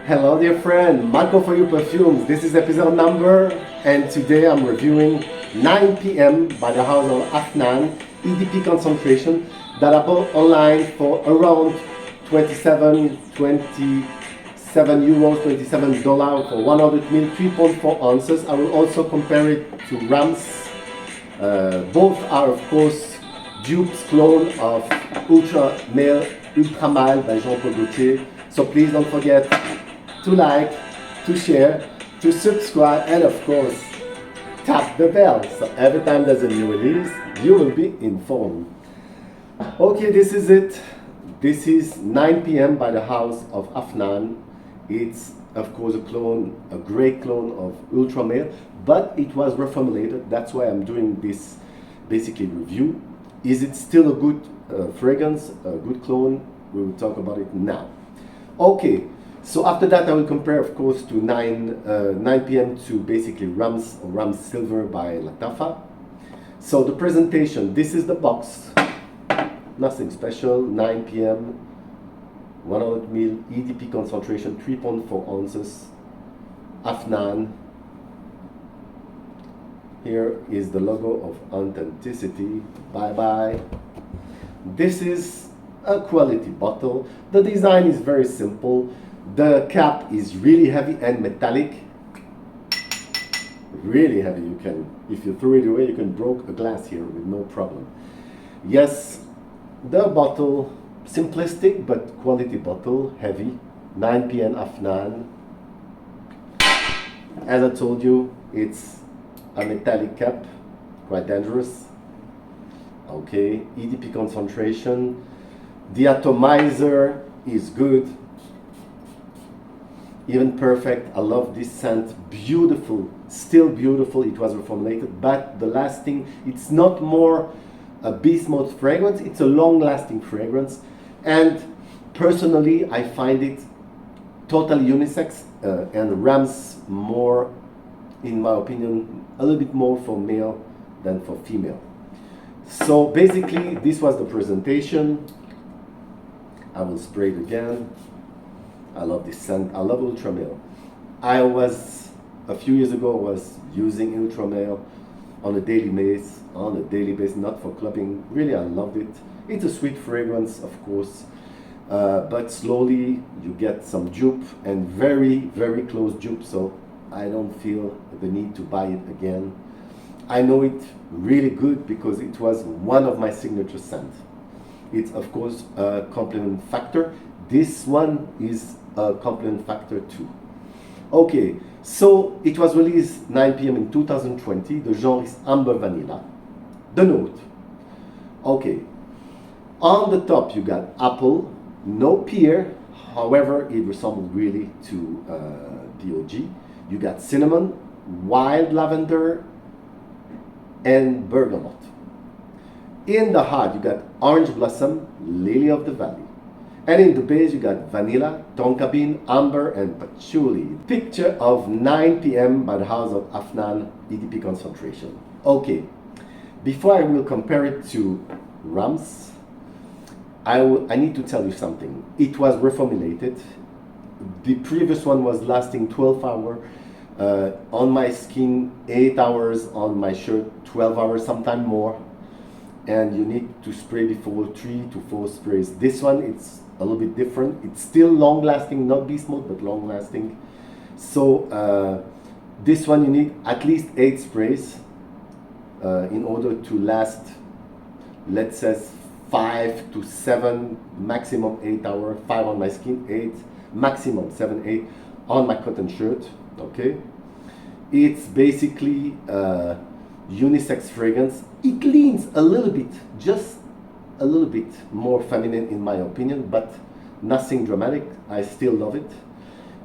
Hello dear friend, Marco for you perfumes. This is episode number and today I'm reviewing 9 PM by the house of Afnan EDP concentration that I bought online for around 27 euros, $27 for 100 ml, 3.4 ounces. I will also compare it to Ramz. Both are of course dupes clone of Ultra Male Ultra Male by Jean Paul Gaultier. So please don't forget to like, to share, to subscribe, and of course tap the bell so every time there's a new release you will be informed. Okay, this is it. This is 9 PM by the house of Afnan. It's of course a great clone of Ultra Male, but it was reformulated. That's why I'm doing this basically review. Is it still a good fragrance, a good clone? We will talk about it now. Okay, so after that I will compare of course to 9 PM to basically Ramz or Ramz Silver by Lattafa. So the presentation, this is the box, nothing special. 9 PM, 100 ml EDP concentration, 3.4 ounces, Afnan. Here is the logo of authenticity, bye bye. This is a quality bottle. The design is very simple. The cap is really heavy and metallic. Really heavy. You can, if you throw it away, you can break a glass here with no problem. Yes, the bottle, simplistic but quality bottle, heavy. 9 PM Afnan. As I told you, it's a metallic cap, quite dangerous. Okay, EDP concentration. The atomizer is good, even perfect. I love this scent, beautiful, still beautiful. It was reformulated, but the lasting, it's not more a beast mode fragrance, it's a long lasting fragrance. And personally, I find it totally unisex, and Ramz more, in my opinion, a little bit more for male than for female. So basically, this was the presentation. I will spray it again. I love this scent. I love Ultra Male. A few years ago, I was using Ultra Male on a daily basis, not for clubbing. Really, I loved it. It's a sweet fragrance, of course, but slowly you get some dupe and very, very close dupe, so I don't feel the need to buy it again. I know it really good because it was one of my signature scents. It's of course a complement factor. This one is a complement factor too. Okay, so it was released 9 PM in 2020. The genre is amber vanilla. The note. Okay, on the top you got apple, no pear. However, it resembles really to DOG. You got cinnamon, wild lavender, and bergamot. In the heart, you got orange blossom, lily of the valley. And in the base, you got vanilla, tonka bean, amber, and patchouli. Picture of 9 PM by the house of Afnan EDP concentration. Okay, before I will compare it to Ramz, I need to tell you something. It was reformulated. The previous one was lasting 12 hours. On my skin, 8 hours, on my shirt, 12 hours, sometimes more. And you need to spray before 3 to 4 sprays. This one, it's a little bit different. It's still long lasting, not beast mode, but long lasting. So this one you need at least 8 sprays in order to last, let's say 5 to 7, maximum 8 hours. 5 on my skin, 8, maximum 7, 8 on my cotton shirt. Okay, it's basically unisex fragrance. It leans a little bit, just a little bit more feminine in my opinion, but nothing dramatic. I still love it.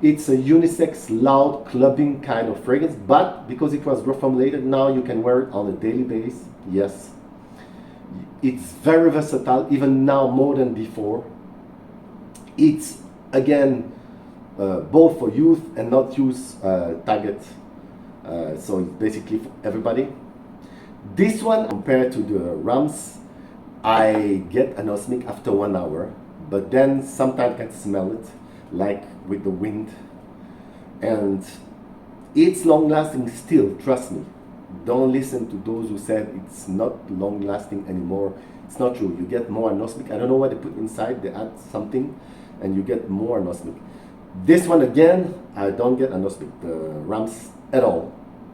It's a unisex, loud, clubbing kind of fragrance, but because it was reformulated, now you can wear it on a daily basis. Yes, it's very versatile, even now more than before. It's again both for youth and not youth target, so it's basically for everybody. This one, compared to the Ramz, I get anosmic after 1 hour, but then sometimes I can smell it, like with the wind and it's long lasting still, trust me. Don't listen to those who said it's not long lasting anymore. It's not true. You get more anosmic. I don't know what they put inside. They add something and you get more anosmic. This one again, I don't get anosmic, the Ramz, at all.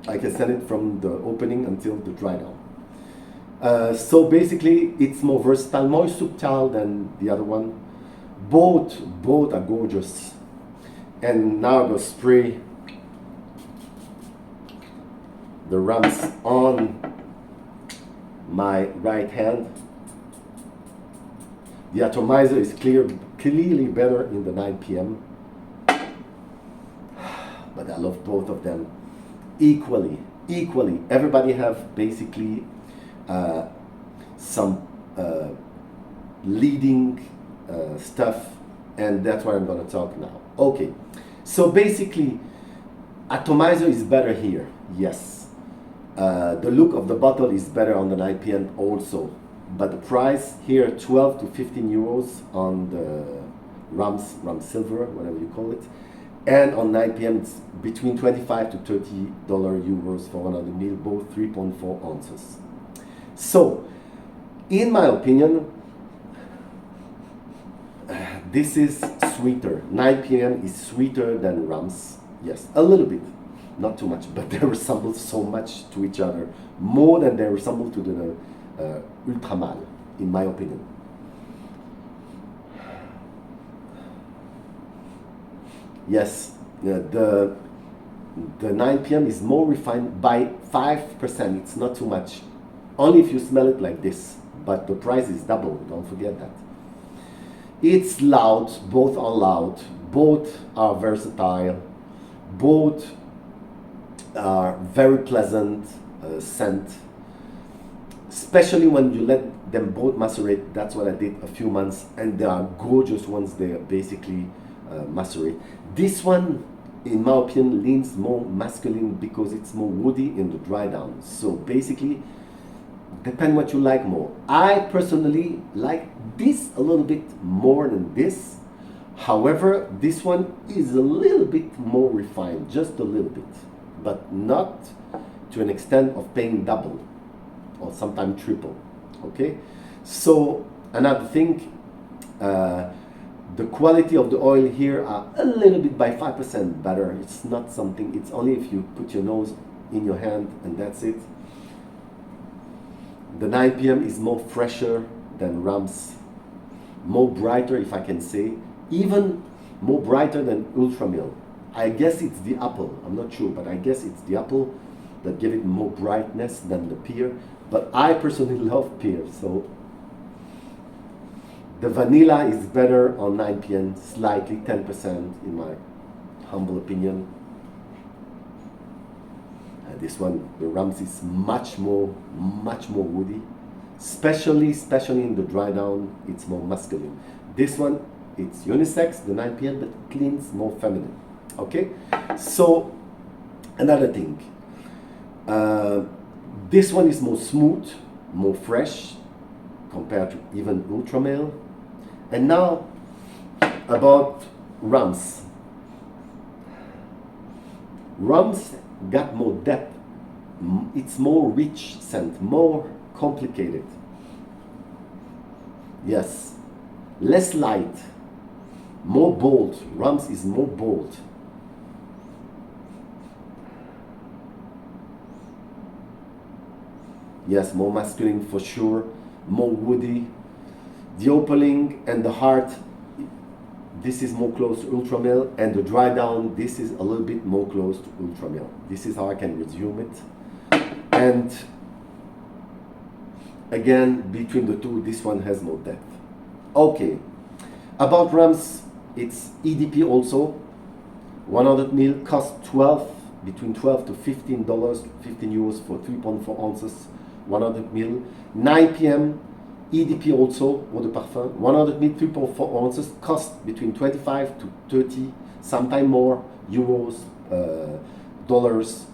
I can send it from the opening until the dry down. So basically it's more versatile, more subtle than the other one. Both are gorgeous. And now I'm going to spray the Ramz on my right hand. The atomizer is clearly better in the 9 PM. But I love both of them equally. Everybody have basically some leading stuff, and that's what I'm going to talk now. Okay, so basically atomizer is better here, yes. The look of the bottle is better on the 9 PM also, but the price here 12 to 15 euros on the Ramz Silver, whatever you call it, and on 9 PM it's between 25 to 30 euros for 100 ml, both 3.4 ounces. So in my opinion, this is sweeter. 9 PM is sweeter than Ramz. Yes, a little bit, not too much, but they resemble so much to each other, more than they resemble to the Ultramal, in my opinion. Yes, the 9 PM is more refined by 5%. It's not too much, only if you smell it like this, but the price is double, don't forget that. It's loud, both are loud, both are versatile, both are very pleasant scent, especially when you let them both macerate. That's what I did a few months, and they are gorgeous once they basically macerate. This one, in my opinion, leans more masculine because it's more woody in the dry down. So basically, depend what you like more. I personally like this a little bit more than this. However, this one is a little bit more refined, just a little bit, but not to an extent of paying double or sometimes triple. Okay, so another thing, the quality of the oil here are a little bit by 5% better. It's not something, it's only if you put your nose in your hand and that's it. The 9 PM is more fresher than Ramz, more brighter, if I can say, even more brighter than Ultramil. I guess it's the apple, I'm not sure, but I guess it's the apple that give it more brightness than the pear. But I personally love pear, so the vanilla is better on 9 PM, slightly 10% in my humble opinion. This one, the Ramz, is much more woody, especially in the dry down. It's more masculine. This one, it's unisex, the 9 PM, but cleans more feminine. Okay, so another thing, this one is more smooth, more fresh compared to even Ultramil. And now about Ramz. Ramz got more depth. It's more rich scent, more complicated. Yes, less light, more bold. Ramz is more bold. Yes, more masculine for sure, more woody. The opening and the heart, this is more close to Ultramil, and the dry down, this is a little bit more close to Ultramil. This is how I can resume it. And again, between the two, this one has more depth. Okay, about Ramz, it's EDP also. 100 ml costs between 12 to $15, 15 euros for 3.4 ounces, 100 ml. 9 PM EDP also, eau de parfum, 100 ml, 3.4 ounces, cost between 25 to 30, sometime more, euros, dollars.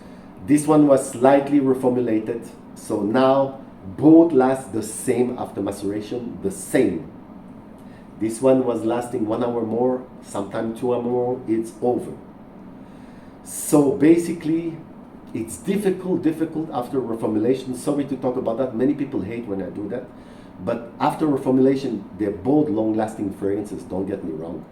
This one was slightly reformulated, so now both last the same after maceration, the same. This one was lasting 1 hour more, sometime 2 hours more, it's over. So basically, it's difficult after reformulation. Sorry to talk about that. Many people hate when I do that. But after reformulation, they're both long-lasting fragrances, don't get me wrong.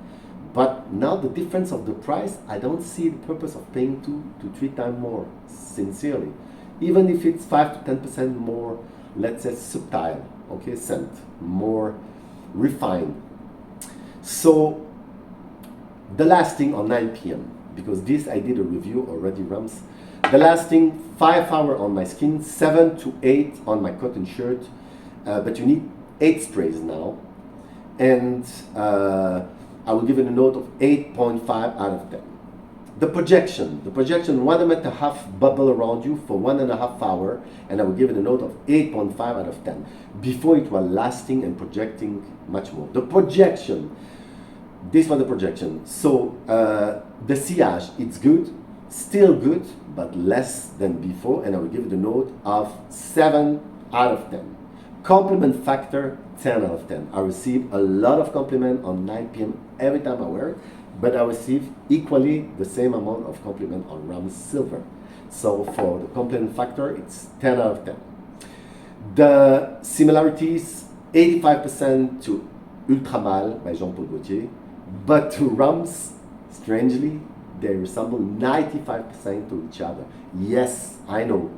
But now the difference of the price, I don't see the purpose of paying 2 to 3 times more, sincerely. Even if it's 5 to 10% more, let's say subtle, okay, scent, more refined. So the lasting on 9 p.m., because this I did a review already, Ramz. The lasting 5 hours on my skin, 7 to 8 on my cotton shirt, but you need 8 sprays now. And I will give it a note of 8.5 out of 10. The projection 1.5 bubble around you for 1.5 hours, and I will give it a note of 8.5 out of 10. Before it was lasting and projecting much more. The projection, this was the projection. So the sillage, it's good, still good, but less than before, and I will give it a note of 7 out of 10. Compliment factor, 10 out of 10. I receive a lot of compliment on 9 p.m. every time I wear it, but I receive equally the same amount of compliment on Ramz Silver. So for the compliment factor, it's 10 out of 10. The similarities, 85% to Ultramal by Jean Paul Gaultier, but to Ramz, strangely, they resemble 95% to each other. Yes, I know.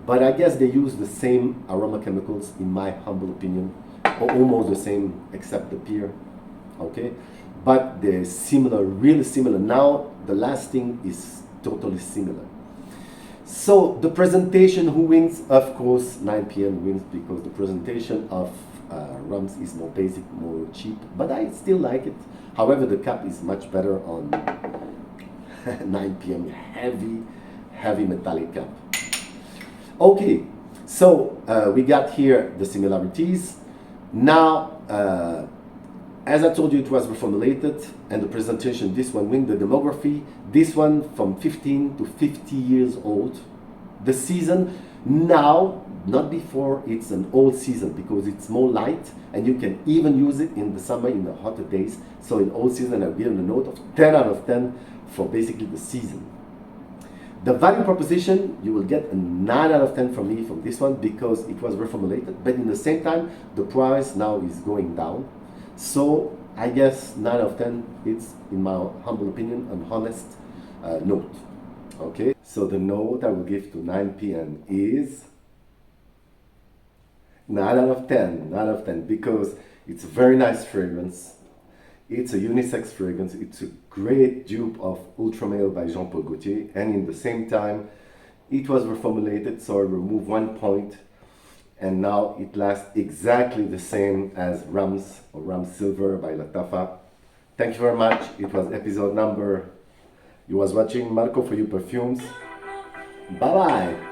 But I guess they use the same aroma chemicals, in my humble opinion, or almost the same except the pear, okay? But they're similar, really similar. Now the lasting is totally similar. So the presentation, who wins? Of course, 9 p.m. wins, because the presentation of Ramz is more basic, more cheap, but I still like it. However, the cap is much better on 9 p.m. heavy metallic cap. Okay, so we got here the similarities. Now, as I told you, it was reformulated, and the presentation, this one win the demography, this one from 15 to 50 years old. The season, now, not before, it's an old season, because it's more light, and you can even use it in the summer, in the hotter days. So in old season, I've given a note of 10 out of 10 for basically the season. The value proposition, you will get a 9 out of 10 from me from this one, because it was reformulated, but in the same time, the price now is going down. So I guess 9 out of 10, it's, in my humble opinion, an honest note. Okay, so the note I will give to 9 p.m. is 9 out of 10, 9 out of 10, because it's a very nice fragrance. It's a unisex fragrance. It's a great dupe of Ultramale by Jean Paul Gaultier, and in the same time, it was reformulated, so I removed 1 point, and now it lasts exactly the same as Ramz or Ramz Silver by Lattafa. Thank you very much. It was episode number. You was watching Marco for You Perfumes. Bye bye.